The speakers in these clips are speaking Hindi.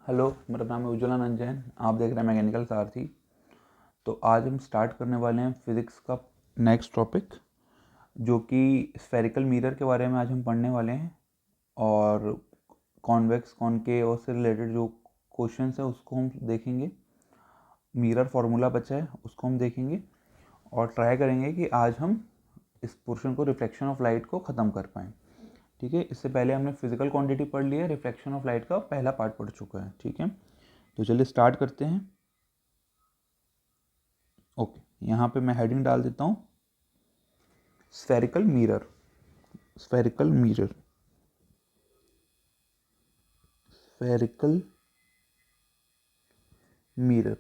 हेलो, मेरा नाम है उज्ज्वला नंद जैन। आप देख रहे हैं मैकेनिकल सारथी। तो आज हम स्टार्ट करने वाले हैं फिज़िक्स का नेक्स्ट टॉपिक, जो कि स्फेरिकल मिरर के बारे में आज हम पढ़ने वाले हैं। और कॉन्वेक्स, कॉनकेव और से रिलेटेड जो क्वेश्चंस है उसको हम देखेंगे। मिरर फार्मूला बचा है उसको हम देखेंगे और ट्राई करेंगे कि आज हम इस पोर्शन को, रिफ्लेक्शन ऑफ लाइट को ख़त्म कर पाएँ। ठीक है, इससे पहले हमने फिजिकल क्वांटिटी पढ़ ली है, रिफ्लेक्शन ऑफ लाइट का पहला पार्ट पढ़ चुका है। ठीक है, तो चलिए स्टार्ट करते हैं। ओके, यहाँ पे मैं हेडिंग डाल देता हूँ, spherical mirror. Spherical mirror, spherical mirror.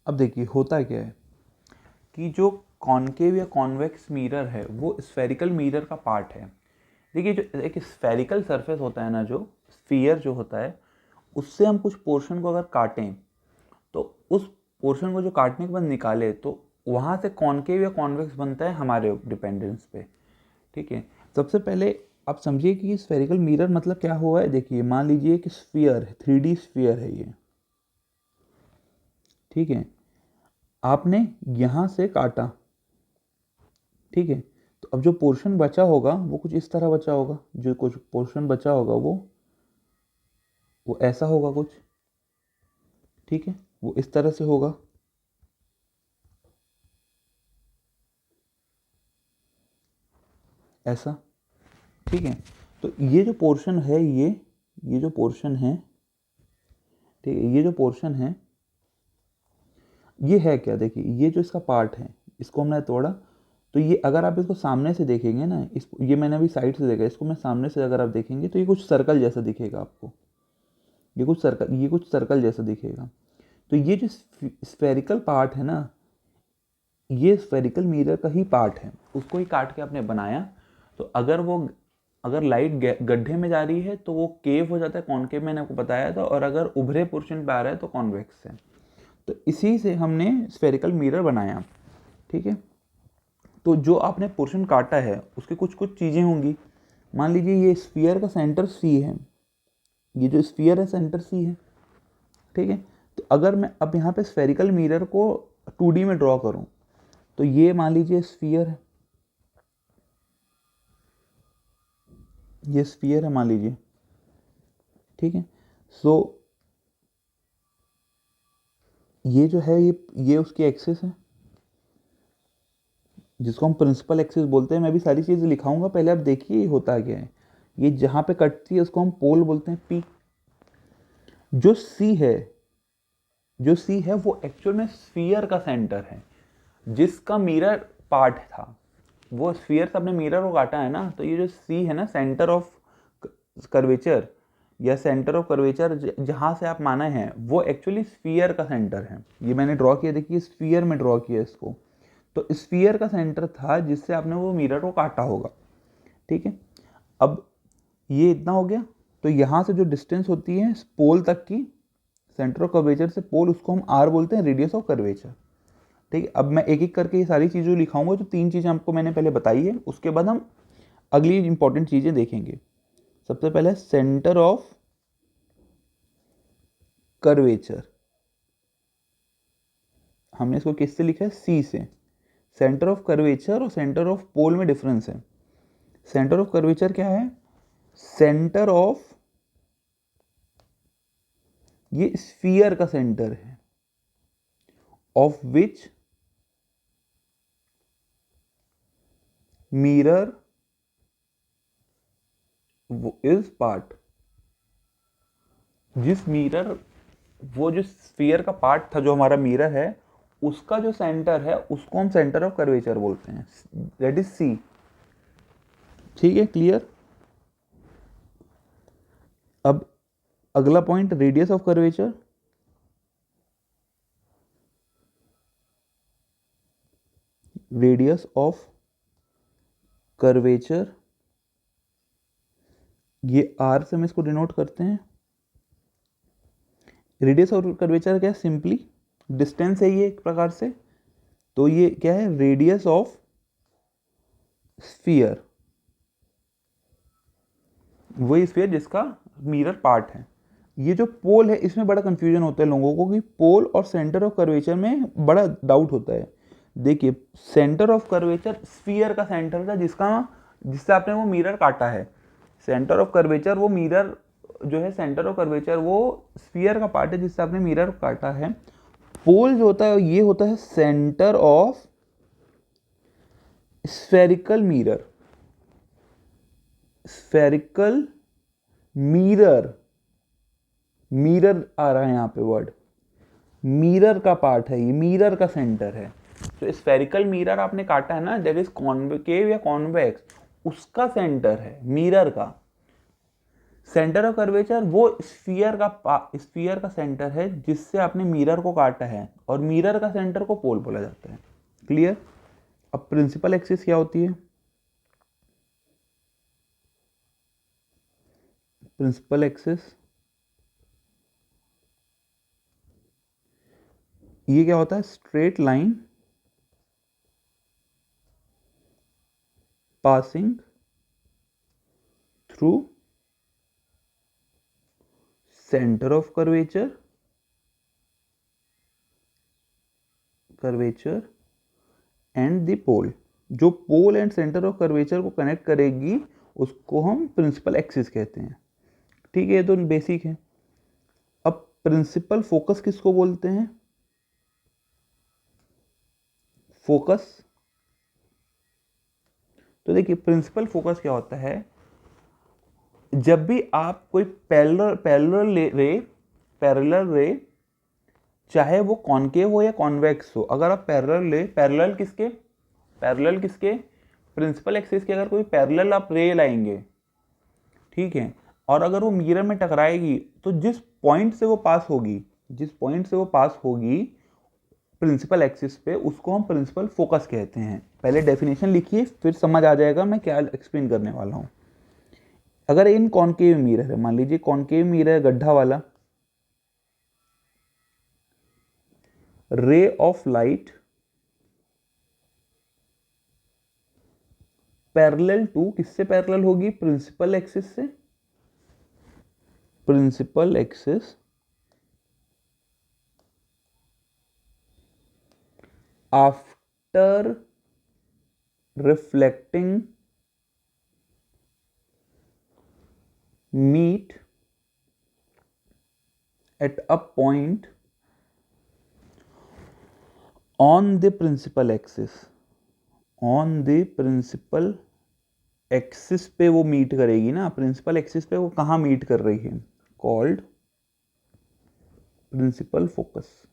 अब देखिए होता क्या है कि जो कॉनकेव या कॉन्वेक्स मिरर है वो स्फेरिकल मिरर का पार्ट है। देखिए, जो एक स्फेरिकल सरफेस होता है ना, जो स्फीयर जो होता है, उससे हम कुछ पोर्शन को अगर काटें तो उस पोर्शन को जो काटने के बाद निकाले तो वहाँ से कॉनकेव या कॉन्वेक्स बनता है हमारे डिपेंडेंस पे। ठीक है, सबसे पहले आप समझिए कि स्फेरिकल मिरर मतलब क्या हुआ है। देखिए, मान लीजिए कि स्फीयर है, 3D स्फीयर है ये। ठीक है, आपने यहाँ से काटा। ठीक है, तो अब जो पोर्शन बचा होगा वो कुछ इस तरह बचा होगा। जो कुछ पोर्शन बचा होगा वो ऐसा होगा कुछ। ठीक है, वो इस तरह से होगा, ऐसा। ठीक है, तो ये जो पोर्शन है, ये जो पोर्शन है, ठीक है, ये जो पोर्शन है ये है क्या। देखिए, ये जो इसका पार्ट है इसको हमने तोड़ा, तो ये अगर आप इसको सामने से देखेंगे ना, इस ये मैंने अभी साइड से देखा, इसको मैं सामने से अगर आप देखेंगे तो ये कुछ सर्कल जैसा दिखेगा आपको। ये कुछ सर्कल जैसा दिखेगा। तो ये जो स्फेरिकल पार्ट है ना, ये स्फेरिकल मिरर का ही पार्ट है। उसको ही काट के आपने बनाया। तो अगर लाइट गड्ढे में जा रही है तो वो केव हो जाता है, कॉनकेव मैंने आपको बताया था। और अगर उभरे पोर्शन पे आ रहा है तो कॉन्वेक्स है। तो इसी से हमने स्फेरिकल मिरर बनाया। ठीक है, तो जो आपने पोर्शन काटा है उसकी कुछ कुछ चीज़ें होंगी। मान लीजिए ये स्फीयर का सेंटर सी है, ये जो स्फीयर है सेंटर सी है। ठीक है, तो अगर मैं अब यहाँ पे स्फेरिकल मिरर को 2D में ड्रॉ करूँ तो ये मान लीजिए स्फीयर है, ये स्फीयर है मान लीजिए। ठीक है, सो ये जो है ये उसकी एक्सिस है, जिसको हम प्रिंसिपल एक्सिस बोलते हैं। मैं भी सारी चीज़ें लिखाऊंगा, पहले आप देखिए ये होता क्या है। ये जहाँ पे कटती है उसको हम पोल बोलते हैं, पी। जो सी है, जो सी है वो एक्चुअल में स्फीयर का सेंटर है, जिसका मिरर पार्ट था। वो स्फीयर से अपने मिरर को काटा है ना, तो ये जो सी है ना, सेंटर ऑफ कर्वेचर या सेंटर ऑफ कर्वेचर जहाँ से आप माने हैं, वो एक्चुअली स्फीयर का सेंटर है। ये मैंने ड्रॉ किया, देखिए स्फीयर में ड्रॉ किया इसको। तो स्फीयर का सेंटर था जिससे आपने वो मिरर को काटा होगा। ठीक है, अब ये इतना हो गया। तो यहाँ से जो डिस्टेंस होती है पोल तक की, सेंटर ऑफ कर्वेचर से पोल, उसको हम आर बोलते हैं, रेडियस ऑफ कर्वेचर। ठीक है, अब मैं एक एक करके ये सारी चीज़ें लिखाऊंगा। जो 3 चीज़ें आपको मैंने पहले बताई है, उसके बाद हम अगली इंपॉर्टेंट चीज़ें देखेंगे। सबसे पहले सेंटर ऑफ कर्वेचर, हमने इसको किससे लिखा है, सी से। सेंटर ऑफ कर्वेचर और सेंटर ऑफ पोल में डिफरेंस है। सेंटर ऑफ कर्वेचर क्या है, सेंटर ऑफ, ये स्फीयर का सेंटर है, of which mirror is part. जिस मिरर, वो जो स्फीयर का पार्ट था जो हमारा मिरर है, उसका जो सेंटर है उसको हम सेंटर ऑफ कर्वेचर बोलते हैं, दैट इज सी। ठीक है, क्लियर। अब अगला point, radius of curvature. Radius of curvature, ये आर से हम इसको डिनोट करते हैं। रेडियस ऑफ कर्वेचर क्या है, सिंपली डिस्टेंस है ये एक प्रकार से। तो ये क्या है, रेडियस ऑफ स्फीयर। वही स्फीयर जिसका मिरर पार्ट है। ये जो पोल है इसमें बड़ा कंफ्यूजन होता है लोगों को कि पोल और सेंटर ऑफ कर्वेचर में बड़ा डाउट होता है। देखिए सेंटर ऑफ कर्वेचर स्फीयर का सेंटर था जिससे आपने वो मिरर काटा है। सेंटर ऑफ कर्वेचर वो मिरर जो है, सेंटर ऑफ कर्वेचर वो स्फीयर का पार्ट है जिससे आपने मिरर काटा है। पोल जो होता है ये होता है centre of spherical mirror. Spherical mirror, mirror आ रहा है यहाँ पे वर्ड, मिरर का पार्ट है ये, मिरर का सेंटर है। तो स्फेरिकल मिरर आपने काटा है ना, दैट इज कॉन्वेकेव या कॉन्वेक्स, उसका सेंटर है मिरर का। सेंटर ऑफ कर्वेचर वो स्फीयर का सेंटर है जिससे आपने मिरर को काटा है, और मिरर का सेंटर को पोल बोला जाता है। क्लियर? अब प्रिंसिपल एक्सिस क्या होती है? प्रिंसिपल एक्सिस ये क्या होता है? Straight line passing through centre of curvature and the pole. जो pole and centre of curvature को कनेक्ट करेगी उसको हम प्रिंसिपल एक्सिस कहते हैं। ठीक है, ये तो बेसिक है। अब प्रिंसिपल फोकस किसको बोलते हैं? फोकस, तो देखिए प्रिंसिपल फोकस क्या होता है, जब भी आप कोई पैरेलल रे चाहे वो कॉनकेव हो या कॉन्वेक्स हो, अगर आप पैरेलल किसके प्रिंसिपल एक्सिस के, अगर कोई पैरेलल आप रे लाएंगे, ठीक है, और अगर वो मिरर में टकराएगी तो जिस पॉइंट से वो पास होगी प्रिंसिपल एक्सिस पे, उसको हम प्रिंसिपल फोकस कहते हैं। पहले डेफिनेशन लिखिए फिर समझ आ जाएगा मैं क्या एक्सप्लेन करने वाला हूं। अगर इन कॉनकेव मिरर है, मान लीजिए कॉनकेव मिरर है गड्ढा वाला, ray of light parallel to, किससे पैरेलल होगी? प्रिंसिपल एक्सिस से। Principal axis after reflecting meet at a point on the principal axis, पे वो मीट करेगी ना, प्रिंसिपल एक्सिस पे वो कहाँ मीट कर रही है? Called principal focus.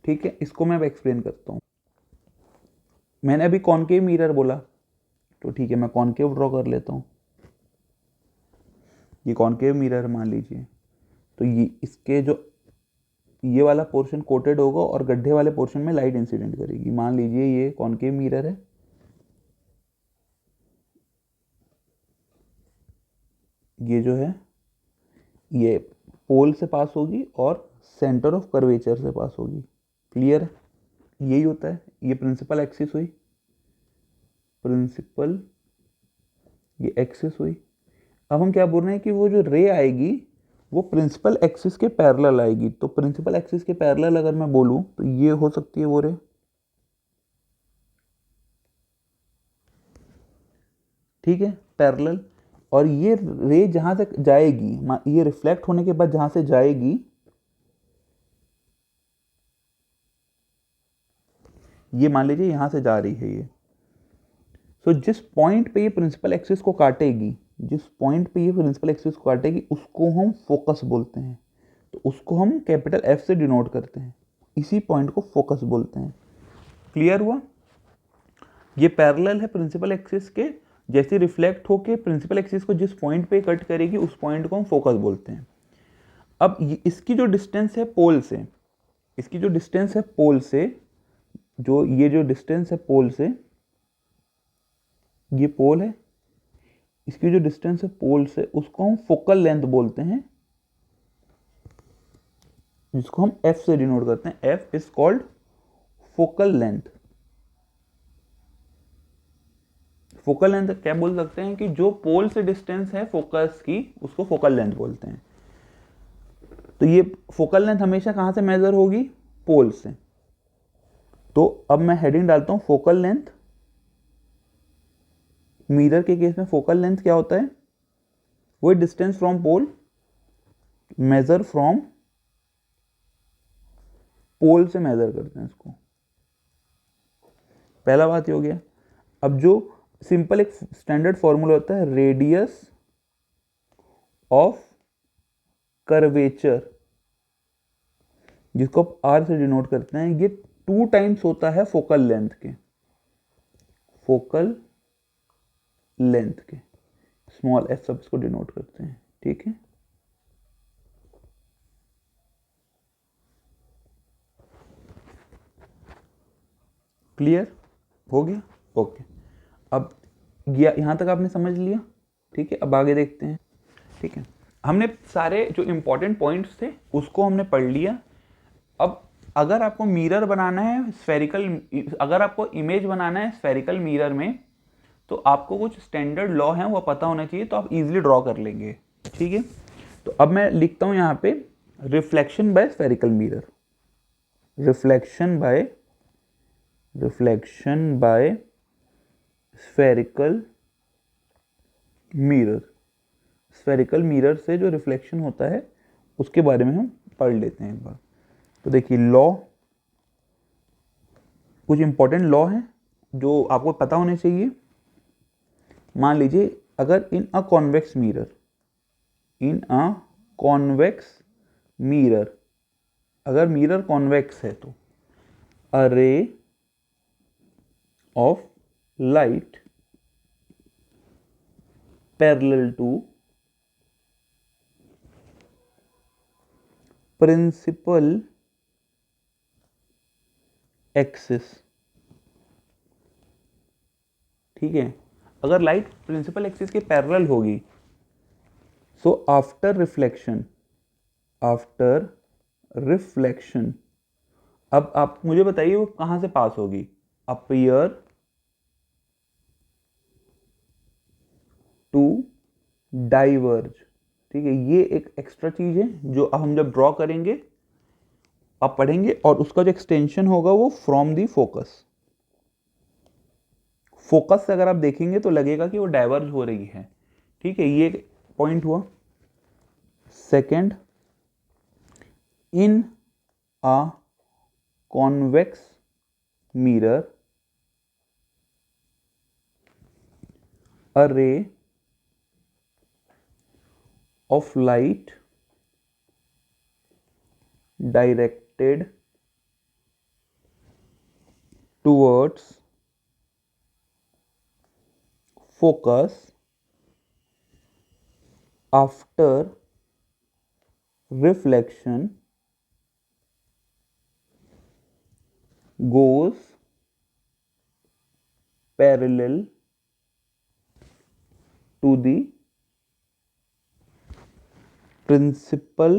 ठीक है, इसको मैं अब एक्सप्लेन करता हूँ। मैंने अभी कॉनकेव मिरर बोला, तो ठीक है मैं कॉनकेव ड्रॉ कर लेता हूँ। ये कॉनकेव मिरर मान लीजिए, तो ये वाला पोर्शन कोटेड होगा और गड्ढे वाले पोर्शन में लाइट इंसिडेंट करेगी। मान लीजिए ये कॉनकेव मिरर है, ये जो है ये पोल से पास होगी और सेंटर ऑफ कर्वेचर से पास होगी। क्लियर है? यही होता है, ये प्रिंसिपल एक्सिस हुई, ये एक्सिस हुई। अब हम क्या बोल रहे हैं कि वो जो रे आएगी वो प्रिंसिपल एक्सिस के पैरेलल आएगी। तो प्रिंसिपल एक्सिस के पैरेलल अगर मैं बोलूं तो ये हो सकती है वो रे, ठीक है, पैरेलल। और ये रे जहां तक जाएगी, ये रिफ्लेक्ट होने के बाद जहां से जाएगी, ये मान लीजिए यहां से जा रही है ये, तो जिस पॉइंट पे ये प्रिंसिपल एक्सिस को काटेगी, उसको हम फोकस बोलते हैं। तो उसको हम कैपिटल एफ से डिनोट करते हैं, इसी पॉइंट को फोकस बोलते हैं। क्लियर हुआ? ये पैरेलल है प्रिंसिपल एक्सिस के, जैसे रिफ्लेक्ट होके प्रिंसिपल एक्सिस को जिस पॉइंट पे कट करेगी उस पॉइंट को हम फोकस बोलते हैं। अब इसकी जो डिस्टेंस है पोल से, ये जो डिस्टेंस है पोल से, ये पोल है, इसकी जो डिस्टेंस है पोल से उसको हम फोकल लेंथ बोलते हैं, जिसको हम एफ से डिनोट करते हैं। F is called focal length. Focal length क्या बोल सकते हैं कि जो पोल से डिस्टेंस है फोकस की उसको फोकल लेंथ बोलते हैं। तो ये फोकल लेंथ हमेशा कहाँ से मेजर होगी? पोल से। तो अब मैं हेडिंग डालता हूँ फोकल लेंथ। मिरर के केस में फोकल लेंथ क्या होता है? वो distance from pole, measure from pole से मेजर करते हैं इसको। पहला बात ये हो गया। अब जो सिंपल एक स्टैंडर्ड फॉर्मूला होता है रेडियस ऑफ कर्वेचर, जिसको आप आर से डिनोट करते हैं, ये 2 टाइम्स होता है फोकल लेंथ के। फोकल लेंथ के स्मॉल एफ सब इसको डिनोट करते हैं। ठीक है, क्लियर हो गया? ओके, अब यहां तक आपने समझ लिया। ठीक है, अब आगे देखते हैं। ठीक है, हमने सारे जो इंपॉर्टेंट पॉइंट्स थे उसको हमने पढ़ लिया। अब अगर आपको मिरर बनाना है स्फेरिकल, अगर आपको इमेज बनाना है स्फेरिकल मिरर में, तो आपको कुछ स्टैंडर्ड लॉ हैं वो पता होना चाहिए, तो आप इजीली ड्रॉ कर लेंगे। ठीक है, तो अब मैं लिखता हूं यहाँ पे reflection by spherical mirror. Reflection by spherical mirror. Spherical mirror से जो रिफ्लेक्शन होता है उसके बारे में हम पढ़ लेते हैं एक बार। तो देखिए, लॉ, कुछ इंपॉर्टेंट लॉ हैं जो आपको पता होने चाहिए। मान लीजिए अगर इन अ कॉन्वेक्स मिरर, अगर मिरर कॉन्वेक्स है तो a ray of light parallel to principal axis. ठीक है, अगर लाइट प्रिंसिपल एक्सिस के पैरेलल होगी, सो आफ्टर रिफ्लेक्शन, अब आप मुझे बताइए वो कहां से पास होगी? Appear to diverge. ठीक है, ये एक एक्स्ट्रा चीज है जो हम जब ड्रॉ करेंगे आप पढ़ेंगे, और उसका जो एक्सटेंशन होगा वो फ्रॉम दी फोकस से अगर आप देखेंगे तो लगेगा कि वो डाइवर्ज हो रही है। ठीक है, ये पॉइंट हुआ। Second, in a convex mirror a ray of light directed towards focus after reflection goes parallel to the principal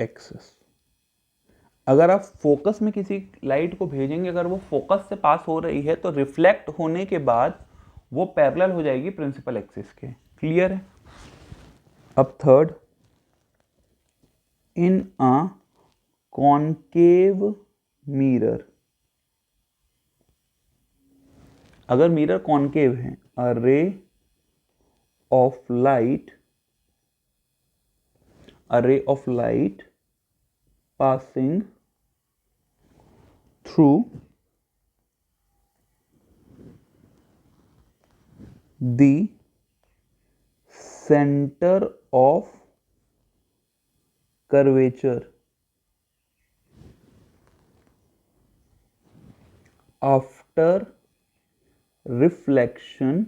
axis. अगर आप फोकस में किसी लाइट को भेजेंगे, अगर वो फोकस से पास हो रही है तो रिफ्लेक्ट होने के बाद वो पैरेलल हो जाएगी प्रिंसिपल एक्सिस के। क्लियर है? अब third, in a concave mirror, अगर मिरर कॉनकेव है, a ray of light passing through the center of curvature after reflection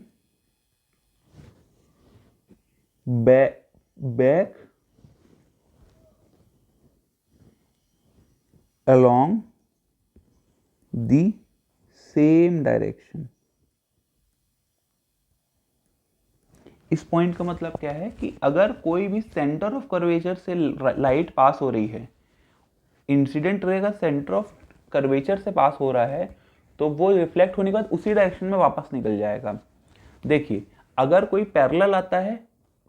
back along the same direction। इस पॉइंट का मतलब क्या है कि अगर कोई भी सेंटर ऑफ कर्वेचर से लाइट पास हो रही है, इंसिडेंट रे का सेंटर ऑफ कर्वेचर से पास हो रहा है तो वो रिफ्लेक्ट होने के बाद उसी डायरेक्शन में वापस निकल जाएगा। देखिए, अगर कोई पैरेलल आता है,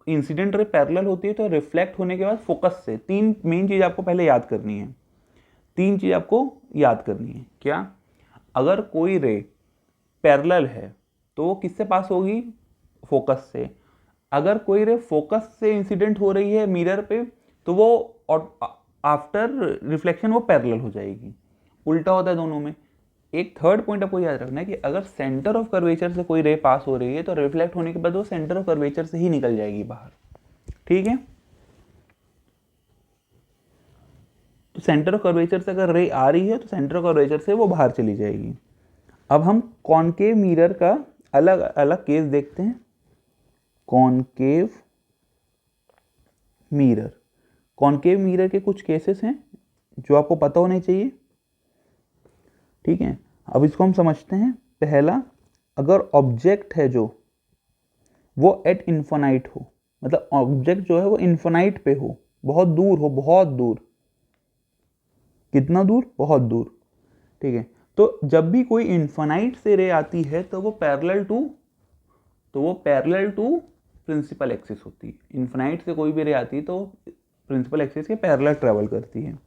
इंसिडेंट रे पैरेलल होती है, तो रिफ्लेक्ट होने के बाद फोकस से तीन मेन चीज आपको पहले याद करनी है। तीन चीज आपको याद करनी है। क्या? अगर कोई रे पैरेलल है तो वो किससे पास होगी? फोकस से। अगर कोई रे फोकस से इंसिडेंट हो रही है मिरर पे तो वो आफ्टर रिफ्लेक्शन वो पैरेलल हो जाएगी। उल्टा होता है दोनों में। एक थर्ड पॉइंट आपको याद रखना है कि अगर सेंटर ऑफ कर्वेचर से कोई रे पास हो रही है तो रिफ्लेक्ट होने के बाद वो सेंटर ऑफ कर्वेचर से ही निकल जाएगी बाहर। ठीक है? तो सेंटर ऑफ कर्वेचर से अगर रे आ रही है तो सेंटर ऑफ कर्वेचर से वो बाहर चली जाएगी। अब हम कॉनकेव मिरर का अलग अलग केस देखते हैं। कॉनकेव मिरर, कॉनकेव मिरर के कुछ केसेस हैं जो आपको पता होने चाहिए। ठीक है, अब इसको हम समझते हैं। पहला, अगर ऑब्जेक्ट है जो वो एट इन्फिनाइट हो, मतलब ऑब्जेक्ट जो है वो इन्फिनाइट पे हो, बहुत दूर हो, बहुत दूर। कितना दूर? बहुत दूर। ठीक है, तो जब भी कोई इन्फिनाइट से रे आती है तो वो पैरेलल टू प्रिंसिपल एक्सिस होती है। इन्फिनाइट से कोई भी रे आती है तो प्रिंसिपल एक्सिस के पैरेलल ट्रेवल करती है।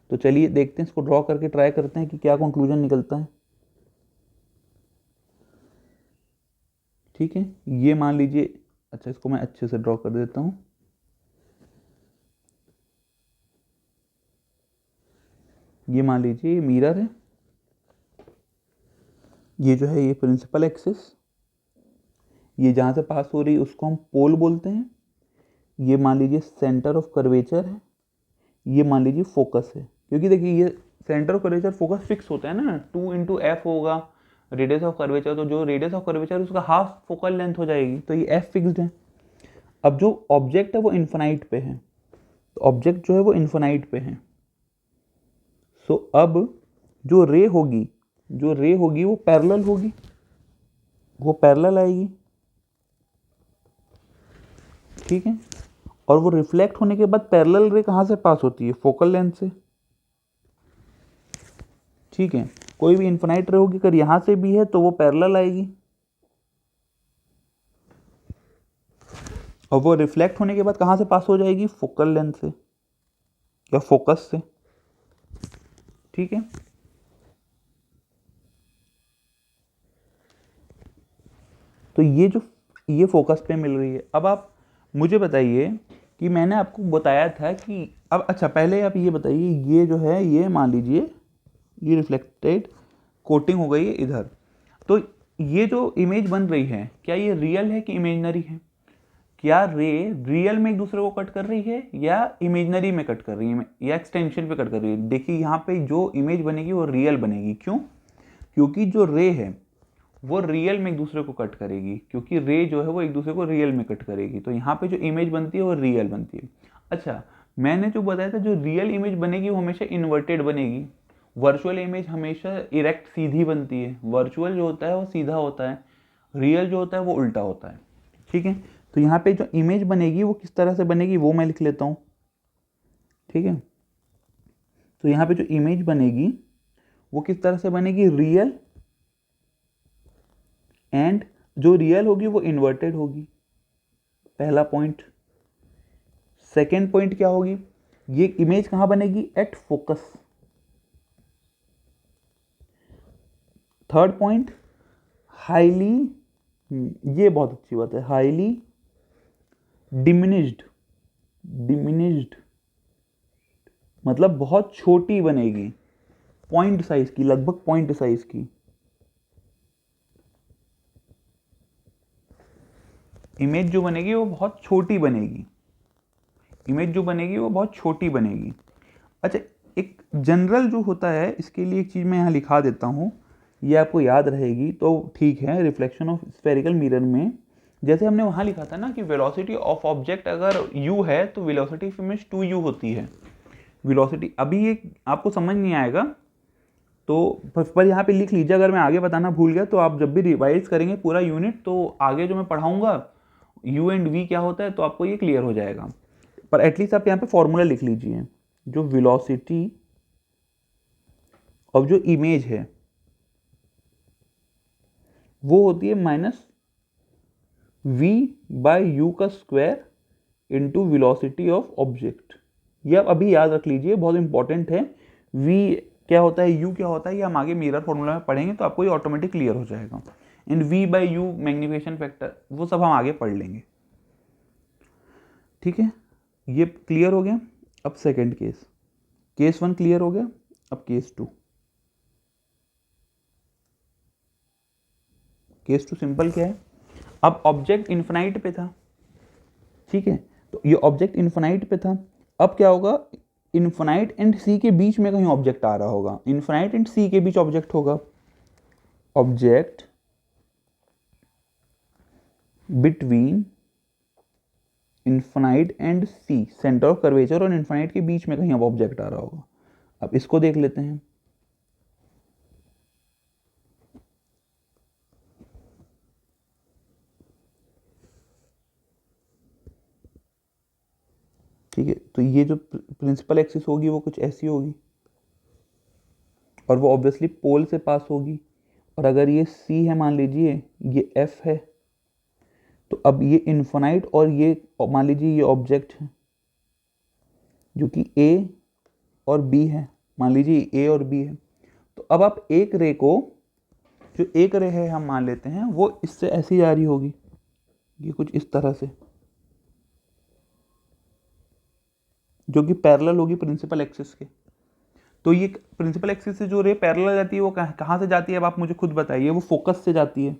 तो चलिए देखते हैं, इसको ड्रॉ करके ट्राई करते हैं कि क्या कंक्लूजन निकलता है। ठीक है, ये मान लीजिए, अच्छा इसको मैं अच्छे से ड्रॉ कर देता हूं। ये मान लीजिए मिरर है, ये जो है ये प्रिंसिपल एक्सिस, ये जहां से पास हो रही है उसको हम पोल बोलते हैं। ये मान लीजिए सेंटर ऑफ कर्वेचर है, ये मान लीजिए फोकस है। क्योंकि देखिए ये centre of curvature focus fix होता है ना, 2 × f होगा रेडियस ऑफ कर्वेचर, तो जो रेडियस ऑफ कर्वेचर उसका हाफ फोकल लेंथ हो जाएगी, तो ये f फिक्स्ड है। अब जो ऑब्जेक्ट है वो इन्फिनाइट पे है, तो ऑब्जेक्ट जो है वो इन्फिनाइट पे है। सो अब जो रे होगी वो पैरेलल होगी, वो पैरेलल आएगी। ठीक है, और वो रिफ्लेक्ट होने के बाद पैरेलल रे कहां से पास होती है? फोकल लेंथ से। ठीक है, कोई भी इन्फिनाइट रे होगी, अगर यहां से भी है तो वो पैरेलल आएगी, और वो रिफ्लेक्ट होने के बाद कहां से पास हो जाएगी? फोकल लेंथ से या फोकस से। ठीक है, तो ये फोकस पे मिल रही है। अब आप मुझे बताइए कि मैंने आपको बताया था कि अब, अच्छा पहले आप ये बताइए, ये जो है ये मान लीजिए ये रिफ्लेक्टेड कोटिंग हो गई है इधर, तो ये जो इमेज बन रही है क्या ये रियल है कि इमेजनरी है? क्या रे रियल में एक दूसरे को कट कर रही है या इमेजनरी में कट कर रही है या एक्सटेंशन पे कट कर रही है? देखिए यहाँ पे जो इमेज बनेगी वो रियल बनेगी। क्यों? क्योंकि जो रे है वो रियल में एक दूसरे को कट करेगी, क्योंकि रे जो है वो एक दूसरे को रियल में कट करेगी, तो यहाँ पे जो इमेज बनती है वो रियल बनती है। अच्छा, मैंने जो बताया था जो रियल इमेज बनेगी वो हमेशा इन्वर्टेड बनेगी, वर्चुअल इमेज हमेशा इरेक्ट सीधी बनती है। वर्चुअल जो होता है वो सीधा होता है, रियल जो होता है वो उल्टा होता है। ठीक है, तो यहाँ पे जो इमेज बनेगी वो किस तरह से बनेगी वो मैं लिख लेता हूँ। ठीक है, तो यहाँ पे जो इमेज बनेगी वो किस तरह से बनेगी? रियल, एंड जो रियल होगी वो इन्वर्टेड होगी, पहला पॉइंट। सेकेंड पॉइंट क्या होगी? ये इमेज कहां बनेगी? At focus. Third point, highly, ये बहुत अच्छी बात है, हाईली डिमिनिश्ड मतलब बहुत छोटी बनेगी, पॉइंट साइज की, लगभग पॉइंट साइज की। इमेज जो बनेगी वो बहुत छोटी बनेगी, अच्छा, एक जनरल जो होता है इसके लिए एक चीज़ मैं यहाँ लिखा देता हूँ, ये आपको याद रहेगी तो ठीक है। रिफ्लेक्शन ऑफ स्फेरिकल मिरर में जैसे हमने वहाँ लिखा था ना कि वेलोसिटी ऑफ ऑब्जेक्ट अगर u है तो वेलोसिटी ऑफ इमेज 2u होती है। वेलोसिटी अभी ये आपको समझ नहीं आएगा तो पर यहाँ पे लिख लीजिए, अगर मैं आगे बताना भूल गया तो आप जब भी रिवाइज करेंगे पूरा यूनिट तो आगे जो मैं पढ़ाऊँगा u एंड v क्या होता है तो आपको ये क्लियर हो जाएगा। पर एटलीस्ट आप यहाँ पे फॉर्मूला लिख लीजिए, जो वेलोसिटी अब जो इमेज है वो होती है माइनस v बाय यू का square into velocity of object. ये आप अभी याद रख लीजिए, बहुत इंपॉर्टेंट है। v क्या होता है, u क्या होता है, ये हम आगे मिरर फॉर्मूला में पढ़ेंगे तो आपको ये ऑटोमेटिक क्लियर हो जाएगा। इन v by u magnification factor वो सब हम आगे पढ़ लेंगे, ठीक है। ये क्लियर हो गया। अब सेकंड केस, केस 1 क्लियर हो गया। अब केस 2, केस 2 सिंपल क्या है, अब ऑब्जेक्ट इन्फिनाइट पे था, ठीक है। तो ये ऑब्जेक्ट इन्फिनाइट पे था, अब क्या होगा, इन्फिनाइट एंड सी के बीच में कहीं ऑब्जेक्ट आ रहा होगा, इन्फिनाइट एंड सी के बीच ऑब्जेक्ट होगा, object between infinite and C, centre of curvature और इन्फिनाइट के बीच में कहीं अब ऑब्जेक्ट आ रहा होगा। अब इसको देख लेते हैं। ठीक है, तो ये जो प्रिंसिपल एक्सिस होगी वो कुछ ऐसी होगी और वो ऑब्वियसली पोल से पास होगी। और अगर ये C है, मान लीजिए ये F है, तो अब ये इन्फिनाइट और ये मान लीजिए ये ऑब्जेक्ट है जो कि A और B है, मान लीजिए A और B है। तो अब आप एक रे को, जो एक रे है हम मान लेते हैं, वो इससे ऐसी जा रही होगी, ये कुछ इस तरह से, जो कि पैरेलल होगी प्रिंसिपल एक्सिस के। तो ये प्रिंसिपल एक्सिस से जो रे पैरेलल जाती है वो कहाँ से जाती है, अब आप मुझे खुद बताइए। वो फोकस से जाती है,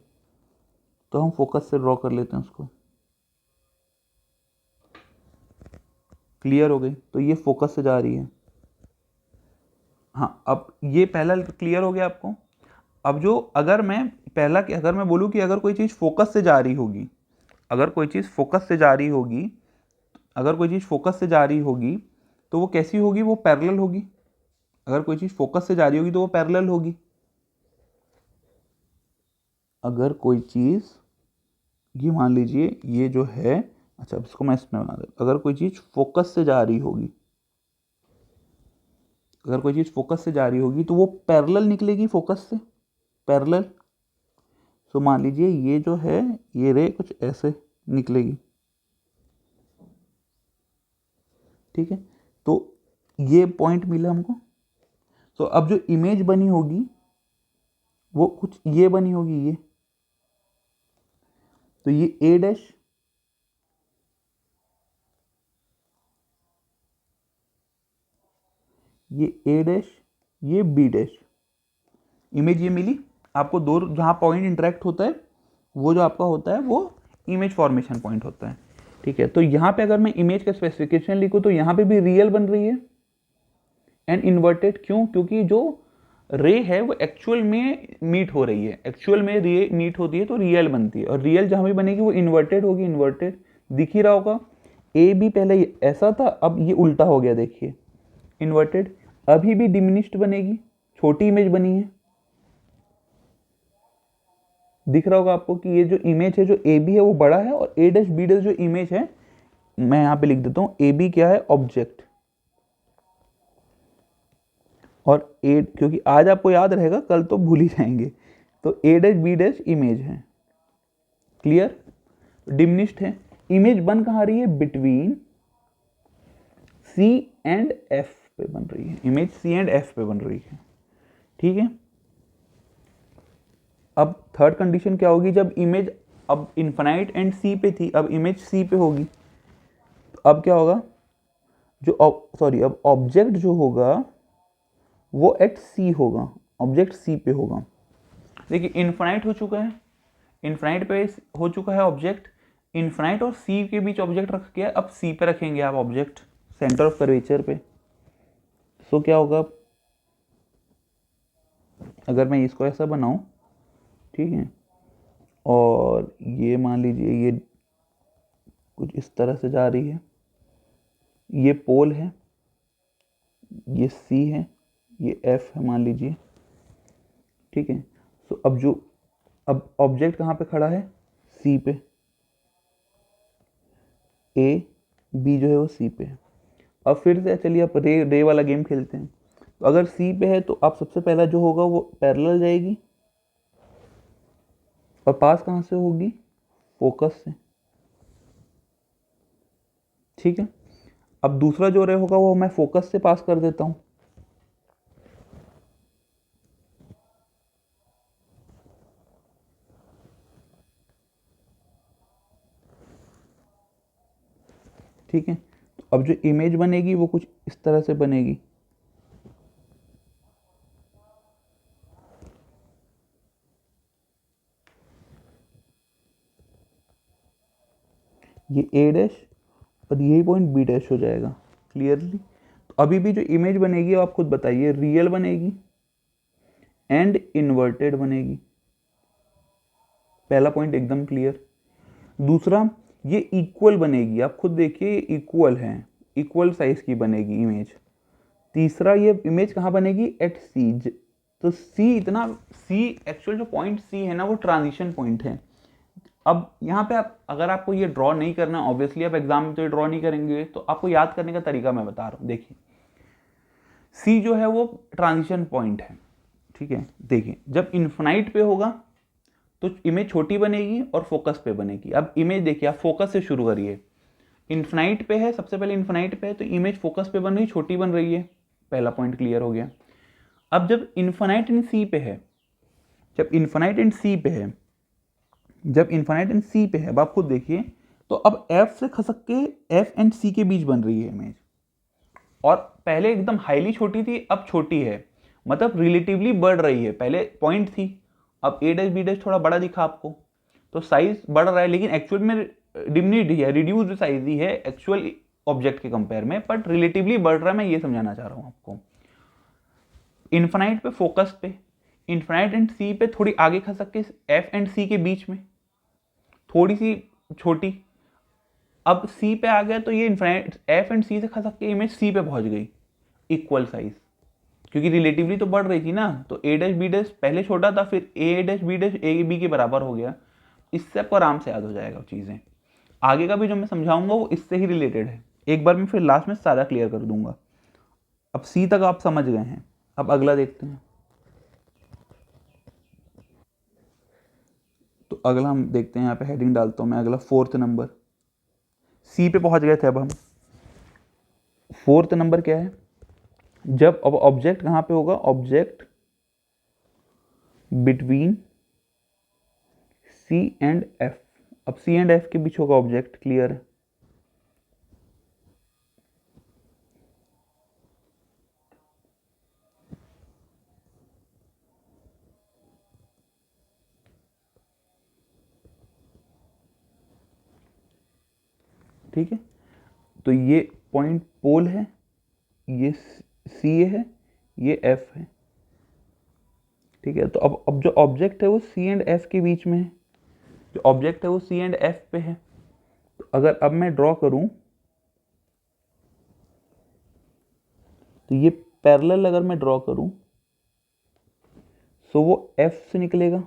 तो हम फोकस से ड्रॉ कर लेते हैं उसको। क्लियर हो गई, तो ये फोकस से जा रही है। हाँ, अब ये पहला क्लियर हो गया आपको। अब जो अगर मैं पहला, अगर मैं बोलूँ कि अगर कोई चीज़ फोकस से जा रही होगी, अगर कोई चीज़ फोकस से जा रही होगी, अगर कोई चीज़ फोकस से जा रही होगी तो वो कैसी होगी, वो पैरेलल होगी। अगर कोई चीज़ फोकस से जा रही होगी तो वो पैरेलल होगी। अगर कोई चीज़, ये मान लीजिए ये जो है, अच्छा इसको मैं इसमें बना देता। अगर कोई चीज़ फोकस से जा रही होगी, अगर कोई चीज़ फोकस से जा रही होगी तो वो पैरेलल निकलेगी फोकस से, पैरेलल। तो मान लीजिए ये जो है, ये रे कुछ ऐसे निकलेगी, ठीक है। तो ये पॉइंट मिला हमको। तो अब जो इमेज बनी होगी वो कुछ ये बनी होगी, ये, तो ये ए डैश, ये ए डैश, ये बी डैश, इमेज ये मिली आपको। दो जहाँ पॉइंट इंटरेक्ट होता है वो जो आपका होता है वो इमेज फॉर्मेशन पॉइंट होता है, ठीक है। तो यहाँ पे अगर मैं इमेज का स्पेसिफिकेशन लिखूँ तो यहाँ पे भी रियल बन रही है एंड इन्वर्टेड। क्यों? क्योंकि जो रे है वो एक्चुअल में मीट हो रही है, एक्चुअल में रे मीट होती है तो रियल बनती है, और रियल जहाँ भी बनेगी वो इन्वर्टेड होगी। इन्वर्टेड दिख ही रहा होगा, ए बी पहले ऐसा था, अब ये उल्टा हो गया, देखिए इन्वर्टेड। अभी भी डिमिनिश्ड बनेगी, छोटी इमेज बनी है। दिख रहा होगा आपको कि ये जो इमेज है, जो ए बी है वो बड़ा है, और ए डैश बी डैश जो इमेज है, मैं यहाँ पे लिख देता हूँ, ए बी क्या है, ऑब्जेक्ट, और ए, क्योंकि आज आपको याद रहेगा कल तो भूल ही जाएंगे, तो ए डैश बी डैश इमेज है। क्लियर? डिमिनिश्ड है। इमेज बन कहाँ रही है, बिटवीन सी एंड एफ पे बन रही है, इमेज सी एंड एफ पे बन रही है, ठीक है। अब थर्ड कंडीशन क्या होगी, जब इमेज अब इन्फिनाइट एंड सी पे थी, अब इमेज सी पे होगी, तो अब क्या होगा, जो सॉरी, अब ऑब्जेक्ट जो होगा वो एट सी होगा, ऑब्जेक्ट सी पे होगा। देखिए इन्फिनाइट हो चुका है, इन्फिनाइट पे हो चुका है ऑब्जेक्ट, इन्फिनाइट और सी के बीच ऑब्जेक्ट रख के अब सी पे रखेंगे आप ऑब्जेक्ट, सेंटर ऑफ कर्वेचर पे। सो क्या होगा, अगर मैं इसको ऐसा बनाऊं, ठीक है, और ये मान लीजिए ये कुछ इस तरह से जा रही है, ये पोल है, ये सी है, ये एफ है मान लीजिए, ठीक है। सो अब जो, अब ऑब्जेक्ट कहाँ पे खड़ा है, सी पे, ए बी जो है वो सी पे है। अब फिर से चलिए आप रे वाला गेम खेलते हैं। तो अगर सी पे है तो अब सबसे पहला जो होगा वो पैरेलल जाएगी, और पास कहाँ से होगी, फोकस से। ठीक है, अब दूसरा जो रे होगा वो मैं फोकस से पास कर देता हूं। ठीक है, तो अब जो इमेज बनेगी वो कुछ इस तरह से बनेगी। ये ए डैश और यही पॉइंट बी डैश हो जाएगा क्लियरली। तो अभी भी जो इमेज बनेगी आप खुद बताइए, रियल बनेगी एंड इन्वर्टेड बनेगी। पहला पॉइंट एकदम क्लियर। दूसरा, ये इक्वल बनेगी, आप खुद देखिए ये इक्वल है, इक्वल साइज की बनेगी इमेज। तीसरा, ये इमेज कहाँ बनेगी, एट सी। तो सी इतना, सी एक्चुअल जो पॉइंट सी है ना वो ट्रांजिशन पॉइंट है। अब यहाँ पे आप, अगर आपको ये ड्रॉ नहीं करना, ऑब्वियसली आप एग्जाम में तो ये ड्रॉ नहीं करेंगे, तो आपको याद करने का तरीका मैं बता रहा हूँ। देखिए सी जो है वो ट्रांजिशन पॉइंट है। ठीक है, देखिए जब इन्फिनाइट पे होगा तो इमेज छोटी बनेगी और फोकस पे बनेगी। अब इमेज देखिए, आप फोकस से शुरू करिए, इन्फिनाइट पे है, सबसे पहले इन्फिनाइट पे है तो इमेज फोकस पे बन रही, छोटी बन रही है। पहला पॉइंट क्लियर हो गया। अब जब इन्फिनाइट इन सी पे है, जब इन्फिनाइट इन सी पे है, जब इन्फिनाइट इन सी पे है, अब आप खुद देखिए, तो अब एफ से खसक के एफ एंड सी के बीच बन रही है इमेज, और पहले एकदम हाईली छोटी थी अब छोटी है, मतलब रिलेटिवली बढ़ रही है। पहले पॉइंट थी, अब ए डैश बी डैश थोड़ा बड़ा दिखा आपको, तो साइज बढ़ रहा है, लेकिन एक्चुअल में डिमिनिट है, रिड्यूस्ड साइज ही है एक्चुअल ऑब्जेक्ट के कंपेयर में, बट रिलेटिवली बढ़ रहा है। मैं ये समझाना चाह रहा हूँ आपको। इन्फिनाइट पे फोकस पे, इन्फिनाइट एंड सी पे थोड़ी आगे खसक के एफ एंड सी के बीच में थोड़ी सी छोटी, अब सी पे आ गया तो ये इन्फिनाइट एफ एंड सी से खसक के इमेज सी पे पहुंच गई, इक्वल साइज, क्योंकि रिलेटिवली तो बढ़ रही थी ना। तो ए डैश बी डैश पहले छोटा था, फिर A dash B dash A B के बराबर हो गया। इससे आपको आराम से याद हो जाएगा चीज़ें। आगे का भी जो मैं समझाऊंगा वो इससे ही रिलेटेड है। एक बार मैं फिर लास्ट में सारा क्लियर कर दूंगा। अब सी तक आप समझ गए हैं, अब अगला देखते हैं। तो अगला हम देखते हैं, यहाँ पे हेडिंग डालता हूँ मैं, अगला 4th नंबर। सी पे पहुंच गए थे अब हम। 4th नंबर क्या है, जब अब ऑब्जेक्ट कहाँ पे होगा, object between C and F. अब सी एंड एफ के बीच होगा ऑब्जेक्ट, क्लियर है। ठीक है, तो ये पॉइंट पोल है, ये सी है, ये एफ है। ठीक है, तो अब जो ऑब्जेक्ट है वो सी एंड एफ के बीच में है, जो ऑब्जेक्ट है वो सी एंड एफ पे है। तो अगर अब मैं ड्रॉ करूं तो ये पैरेलल अगर मैं ड्रॉ करूं तो वो एफ से निकलेगा।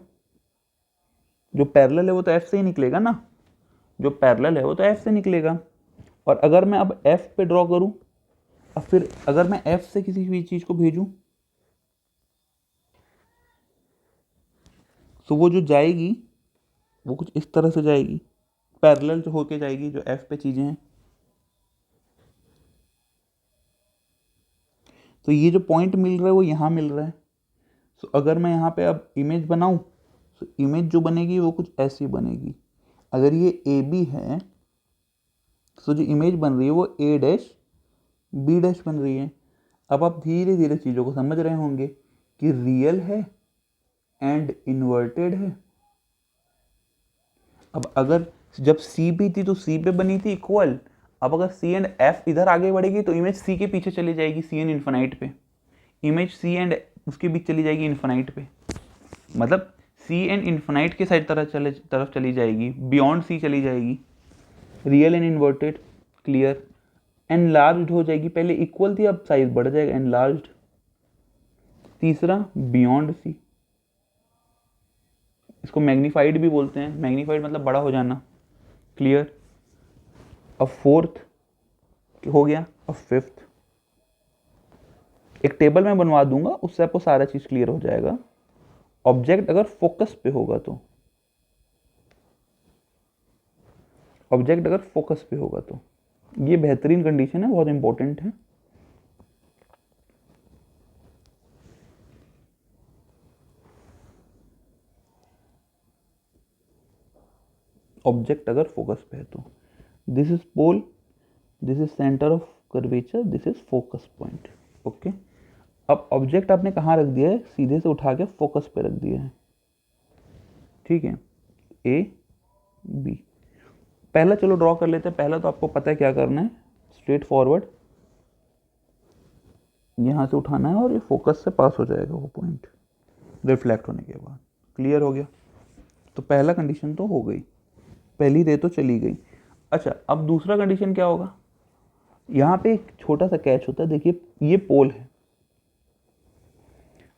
जो पैरेलल है वो तो एफ से ही निकलेगा ना, जो पैरेलल है वो तो एफ से निकलेगा। और अगर मैं अब एफ पे ड्रॉ करूं, अब फिर अगर मैं एफ से किसी भी चीज को भेजूं तो वो जो जाएगी वो कुछ इस तरह से जाएगी, पैरेलल जो होके जाएगी, जो एफ पे चीजें हैं। तो ये जो पॉइंट मिल रहा है वो यहाँ मिल रहा है। तो अगर मैं यहाँ पे अब इमेज बनाऊं तो इमेज जो बनेगी वो कुछ ऐसी बनेगी। अगर ये ए बी है तो जो इमेज बन रही है वो ए डैश बी डैश बन रही है। अब आप धीरे धीरे चीज़ों को समझ रहे होंगे कि रियल है एंड इन्वर्टेड है। अब अगर जब सी भी थी तो सी पे बनी थी इक्वल, अब अगर सी एंड एफ इधर आगे बढ़ेगी तो इमेज सी के पीछे चली जाएगी, सी एंड इन्फिनाइट पे। इमेज सी एंड उसके बीच चली जाएगी इन्फिनाइट पे, मतलब सी एंड इन्फिनाइट के साइड तरफ चली जाएगी, बियॉन्ड सी चली जाएगी। Real and inverted, clear. Enlarged हो जाएगी, पहले इक्वल थी अब साइज बढ़ जाएगा, एनलार्ज्ड। तीसरा बियॉन्ड सी, इसको मैग्नीफाइड भी बोलते हैं, मैग्नीफाइड मतलब बड़ा हो जाना, क्लियर। अब 4th हो गया, अब 5th। एक टेबल मैं बनवा दूंगा, उससे आपको सारा चीज क्लियर हो जाएगा। ऑब्जेक्ट अगर फोकस पे होगा तो, ऑब्जेक्ट अगर फोकस पे होगा तो, ये बेहतरीन कंडीशन है, बहुत इंपॉर्टेंट है। ऑब्जेक्ट अगर फोकस पे है तो, this is pole, this is centre of curvature, this is focus point. Okay, अब ऑब्जेक्ट आपने कहाँ रख दिया है, सीधे से उठा के फोकस पे रख दिया है, ठीक है, ए बी। पहला चलो ड्रॉ कर लेते हैं। पहला तो आपको पता है क्या करना है, स्ट्रेट फॉरवर्ड यहाँ से उठाना है और ये फोकस से पास हो जाएगा वो पॉइंट रिफ्लेक्ट होने के बाद। क्लियर हो गया? तो पहला कंडीशन तो हो गई, पहली रे तो चली गई। अच्छा, अब दूसरा कंडीशन क्या होगा, यहाँ पे एक छोटा सा कैच होता है, देखिए ये पोल है।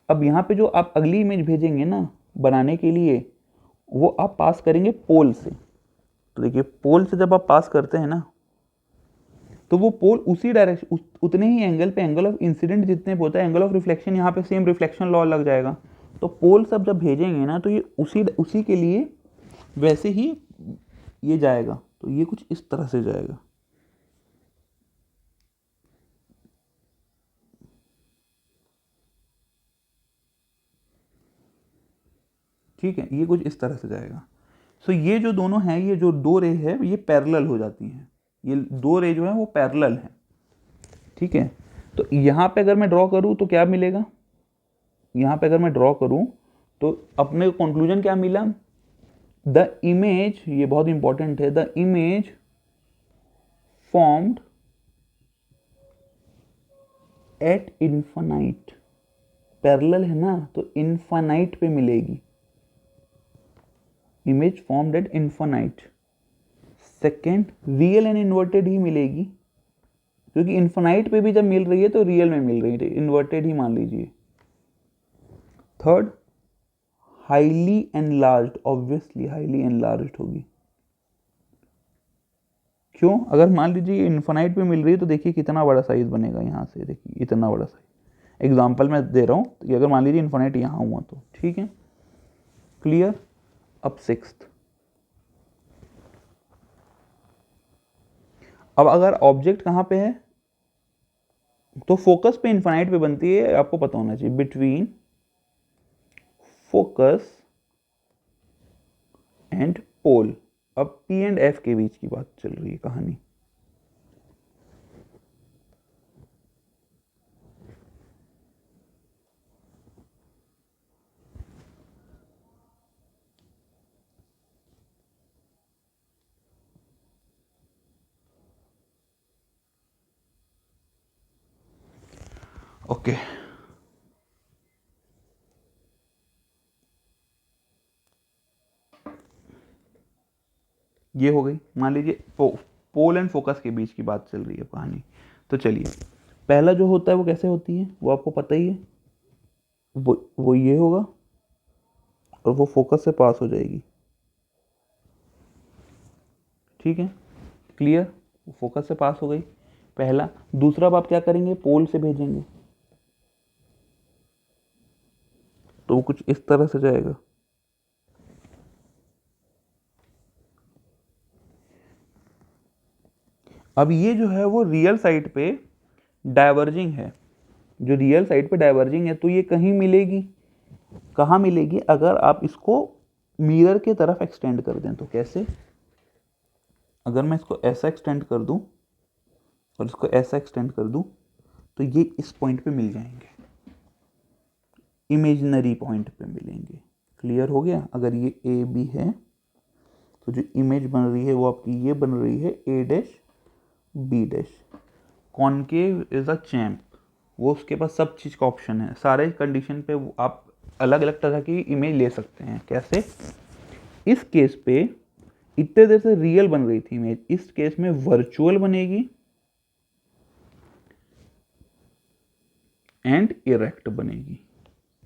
अब यहाँ पे जो आप अगली इमेज भेजेंगे ना बनाने के लिए, वो आप पास करेंगे पोल से। तो देखिए पोल से जब आप पास करते हैं ना, तो वो पोल उसी डायरेक्शन, उतने ही एंगल पे, एंगल ऑफ इंसिडेंट जितने पे होता है, एंगल ऑफ रिफ्लेक्शन यहाँ पे सेम रिफ्लेक्शन लॉ लग जाएगा। तो पोल सब जब भेजेंगे ना, तो ये उसी के लिए वैसे ही ये जाएगा। तो ये कुछ इस तरह से जाएगा, ठीक है, ये कुछ इस तरह से जाएगा। सो ये जो दोनों हैं, ये जो दो रे है, ये पैरेलल हो जाती हैं, ये दो रे जो है वो पैरेलल है, ठीक है। तो यहाँ पे अगर मैं ड्रॉ करूँ तो क्या मिलेगा, यहाँ पे अगर मैं ड्रॉ करूँ तो अपने कंक्लूजन क्या मिला, द इमेज, ये बहुत इंपॉर्टेंट है, the image formed at infinite, parallel है ना, तो इन्फानाइट पे मिलेगी, image formed at infinite. Second, real and inverted ही मिलेगी, क्योंकि इन्फानाइट पे भी जब मिल रही है तो रियल में मिल रही है, इन्वर्टेड ही मान लीजिए। Third, highly enlarged, obviously highly enlarged होगी। क्यों, अगर मान लीजिए इन्फानाइट पे मिल रही है तो देखिए कितना बड़ा साइज बनेगा, यहाँ से देखिए इतना बड़ा साइज, एग्जाम्पल मैं दे रहा हूँ, तो अगर मान लीजिए इन्फानाइट यहाँ हुआ तो, ठीक है, क्लियर। अब सिक्स्थ, अब अगर ऑब्जेक्ट कहाँ पे है, तो फोकस पे इन्फानाइट पे बनती है, आपको पता होना चाहिए, बिटवीन फोकस एंड पोल। अब पी एंड एफ के बीच की बात चल रही है कहानी। ओके, ये हो गई, मान लीजिए पोल एंड फोकस के बीच की बात चल रही है कहानी। तो चलिए, पहला जो होता है वो कैसे होती है, वो आपको पता ही है, वो ये होगा और वो फोकस से पास हो जाएगी, ठीक है, क्लियर, फोकस से पास हो गई पहला। दूसरा अब आप क्या करेंगे, पोल से भेजेंगे, तो वो कुछ इस तरह से जाएगा, अब ये जो है वो रियल साइड पे डाइवर्जिंग है, जो रियल साइड पे डाइवर्जिंग है, तो ये कहीं मिलेगी, कहाँ मिलेगी, अगर आप इसको मिरर के तरफ एक्सटेंड कर दें तो। कैसे, अगर मैं इसको ऐसा एक्सटेंड कर दूं और इसको ऐसा एक्सटेंड कर दूं, तो ये इस पॉइंट पे मिल जाएंगे, इमेजिनरी पॉइंट पे मिलेंगे। क्लियर हो गया? अगर ये ए बी है तो जो इमेज बन रही है वो आपकी ये बन रही है A dash B dash. Concave is a champ, वो उसके पास सब चीज़ का ऑप्शन है, सारे कंडीशन पे आप अलग अलग तरह की इमेज ले सकते हैं। कैसे, इस केस पे इतने देर से रियल बन रही थी इमेज, इस केस में वर्चुअल बनेगी एंड इरेक्ट बनेगी।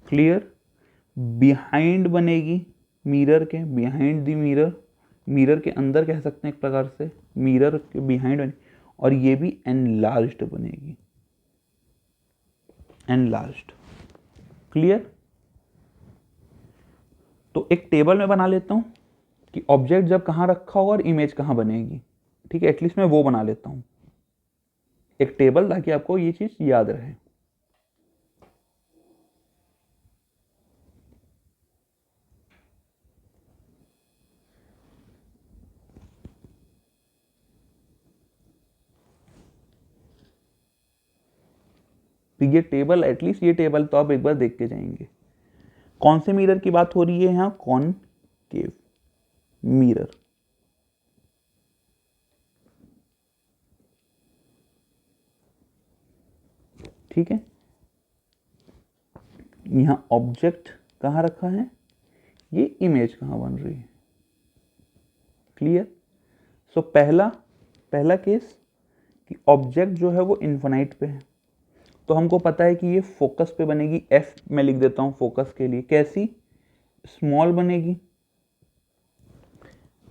क्लियर, बिहाइंड बनेगी, मिरर के बिहाइंड द मिरर, मिरर के अंदर कह सकते हैं एक प्रकार से, मिरर के बिहाइंड बनेगी, और ये भी एनलार्ज्ड बनेगी, एनलार्ज्ड। क्लियर? तो एक टेबल में बना लेता हूं कि ऑब्जेक्ट जब कहां रखा होगा और इमेज कहां बनेगी। ठीक है, एटलीस्ट मैं वो बना लेता हूं एक टेबल, ताकि आपको ये चीज याद रहे। तो ये टेबल, एटलीस्ट ये टेबल तो आप एक बार देख के जाएंगे। कौन से मिरर की बात हो रही है यहां? Concave mirror. ठीक है, यहां ऑब्जेक्ट कहां रखा है, ये इमेज कहां बन रही है। क्लियर? सो पहला केस कि ऑब्जेक्ट जो है वो इन्फिनाइट पे है, तो हमको पता है कि ये फोकस पे बनेगी। एफ में लिख देता हूं फोकस के लिए। कैसी? स्मॉल बनेगी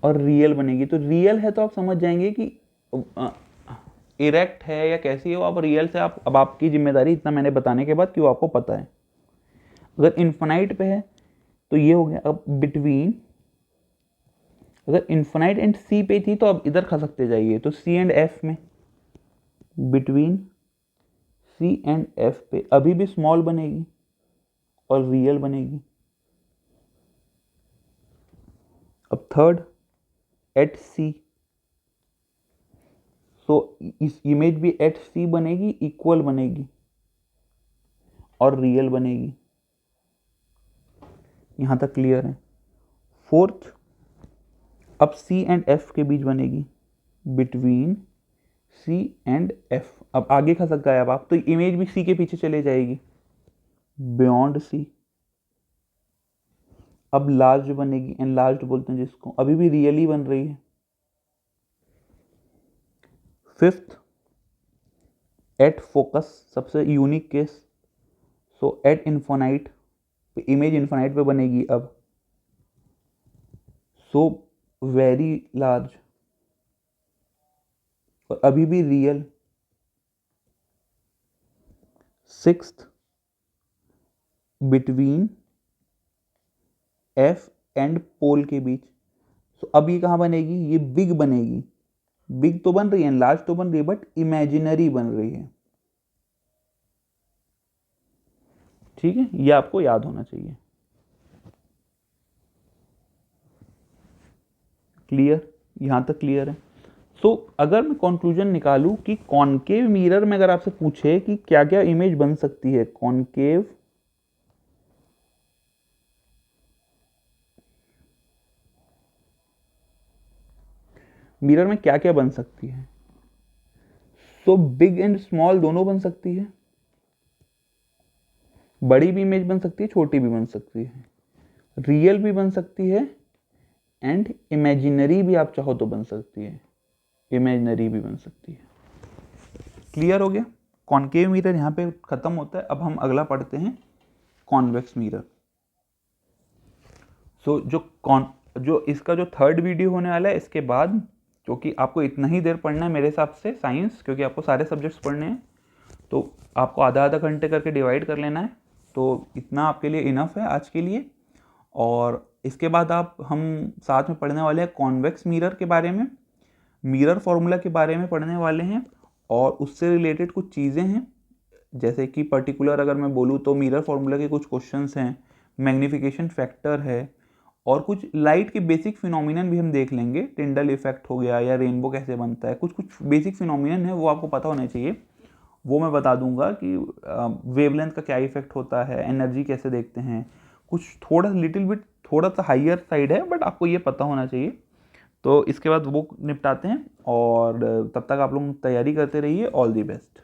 और रियल बनेगी। तो रियल है तो आप समझ जाएंगे कि इरेक्ट है या कैसी है वो। आप रियल से आप, अब आपकी जिम्मेदारी इतना मैंने बताने के बाद कि वो आपको पता है। अगर इन्फिनाइट पे है तो ये हो गया। अब बिटवीन, अगर इन्फिनाइट एंड सी पे थी तो अब इधर खसकते जाइए, तो सी एंड एफ में, बिटवीन सी एंड एफ पे अभी भी स्मॉल बनेगी और रियल बनेगी। अब थर्ड, एट सी, तो इस इमेज भी एट सी बनेगी, इक्वल बनेगी और रियल बनेगी। यहां तक क्लियर है? फोर्थ, अब सी एंड एफ के बीच बनेगी, बिटवीन सी एंड एफ। अब आगे खसक गए अब आप, तो इमेज भी सी के पीछे चले जाएगी, बियॉन्ड सी। अब लार्ज बनेगी, एनलार्ज्ड बोलते हैं जिसको, अभी भी रियली बन रही है। फिफ्थ, एट फोकस, सबसे unique case. So at infinite, image infinite पे बनेगी अब, सो वेरी लार्ज, और अभी भी real. Sixth, between F and pole के बीच। सो अब ये कहां बनेगी? ये बिग बनेगी। बिग तो बन रही है, लार्ज तो बन रही है, बट इमेजिनरी बन रही है। ठीक है, ये आपको याद होना चाहिए। क्लियर? यहां तक क्लियर है? सो अगर मैं कंक्लूजन निकालूं कि कॉनकेव मिरर में अगर आपसे पूछे कि क्या क्या इमेज बन सकती है, कॉनकेव मिरर में क्या क्या बन सकती है, तो बिग एंड स्मॉल दोनों बन सकती है। बड़ी भी इमेज बन सकती है, छोटी भी बन सकती है, रियल भी बन सकती है, एंड इमेजिनरी भी आप चाहो तो बन सकती है, इमेजिनरी भी बन सकती है। क्लियर हो गया? कॉनकेव मिरर यहाँ पे खत्म होता है। अब हम अगला पढ़ते हैं, कॉन्वेक्स मिरर। सो जो इसका जो थर्ड वीडियो होने वाला है इसके बाद, क्योंकि आपको इतना ही देर पढ़ना है मेरे हिसाब से साइंस, क्योंकि आपको सारे सब्जेक्ट्स पढ़ने हैं, तो आपको आधा आधा घंटे करके डिवाइड कर लेना है। तो इतना आपके लिए इनफ है आज के लिए। और इसके बाद हम साथ में पढ़ने वाले हैं कॉन्वेक्स मिरर के बारे में, मिरर फॉर्मूला के बारे में पढ़ने वाले हैं, और उससे रिलेटेड कुछ चीज़ें हैं, जैसे कि पर्टिकुलर अगर मैं बोलूँ तो मिरर फॉर्मूला के कुछ क्वेश्चंस हैं, मैग्नीफिकेशन फैक्टर है, और कुछ लाइट के बेसिक फिनोमिनन भी हम देख लेंगे। टिंडल इफेक्ट हो गया, या रेनबो कैसे बनता है, कुछ कुछ बेसिक फिनोमिनन है वो आपको पता होना चाहिए। वो मैं बता दूंगा कि वेवलेंथ का क्या इफेक्ट होता है, एनर्जी कैसे देखते हैं, कुछ थोड़ा लिटिल बिट थोड़ा सा हाइयर साइड है, बट आपको ये पता होना चाहिए। तो इसके बाद वो निपटाते हैं, और तब तक आप लोग तैयारी करते रहिए। All the best.